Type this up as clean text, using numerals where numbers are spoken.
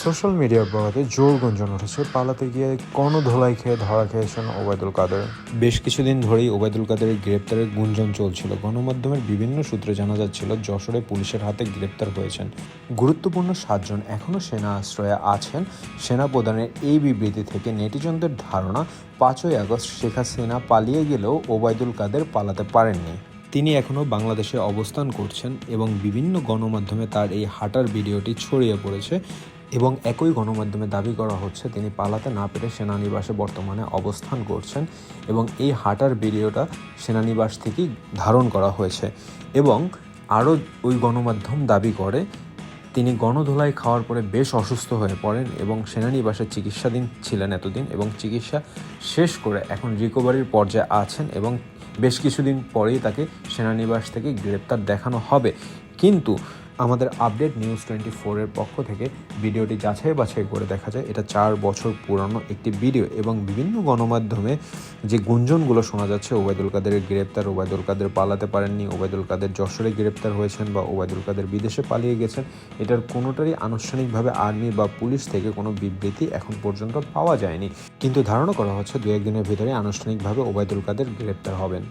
Social মিডিয়ার বরাতে জোর গুঞ্জন উঠেছে পালাতে গিয়ে গণধোলাই খেয়ে ধরা খেয়েছেন ওবায়দুল কাদের। বেশ কিছুদিন ধরেই ওবায়দুল কাদেরের গ্রেপ্তারের গুঞ্জন চলছিল। গণমাধ্যমের বিভিন্ন সূত্রে জানা যাচ্ছিল যশোরে পুলিশের হাতে গ্রেপ্তার হয়েছেন গুরুত্বপূর্ণ 7 জন এখনও সেনা আশ্রয়ে আছেন। সেনা প্রধানের এই বিবৃতি থেকে নেটিজনদের ধারণা 5ই আগস্ট শেখ হাসিনা পালিয়ে গেলেও ওবায়দুল কাদের পালাতে পারেননি। তিনি এখনও বাংলাদেশে অবস্থান করছেন এবং বিভিন্ন গণমাধ্যমে তার এই হাঁটার ভিডিওটি ছড়িয়ে পড়েছে এবং একই গণমাধ্যমে দাবি করা হচ্ছে তিনি পালাতে না পেরে সেনানিবাসে বর্তমানে অবস্থান করছেন এবং এই হাঁটার ভিডিওটা সেনানিবাস থেকেই ধারণ করা হয়েছে। এবং আরও ওই গণমাধ্যম দাবি করে তিনি গণধোলাই খাওয়ার পরে বেশ অসুস্থ হয়ে পড়েন এবং সেনানিবাসে চিকিৎসাধীন ছিলেন এতদিন এবং চিকিৎসা শেষ করে এখন রিকভারির পর্যায়ে আছেন এবং বেশ কিছুদিন পরেই তাকে সেনানিবাস থেকে গ্রেপ্তার দেখানো হবে। কিন্তু আমাদের আপডেট নিউজ 24-এর পক্ষ থেকে ভিডিওটি যাচাই বাছাই করে দেখা যায় এটা 4 বছর পুরনো একটি ভিডিও এবং বিভিন্ন গণমাধ্যমে যে গুঞ্জনগুলো শোনা যাচ্ছে ওবায়দুল কাদেরের গ্রেপ্তার, ওবায়দুল কাদের পালাতে পারেননি, ওবায়দুল কাদের যশোরে গ্রেপ্তার হয়েছেন বা ওবায়দুল কাদের বিদেশে পালিয়ে গেছেন, এটার কোনোটারই আনুষ্ঠানিকভাবে আর্মি বা পুলিশ থেকে কোনো বিবৃতি এখন পর্যন্ত পাওয়া যায়নি। কিন্তু ধারণা করা হচ্ছে 2-1 দিনের ভিতরে আনুষ্ঠানিকভাবে ওবায়দুল কাদের গ্রেপ্তার হবেন।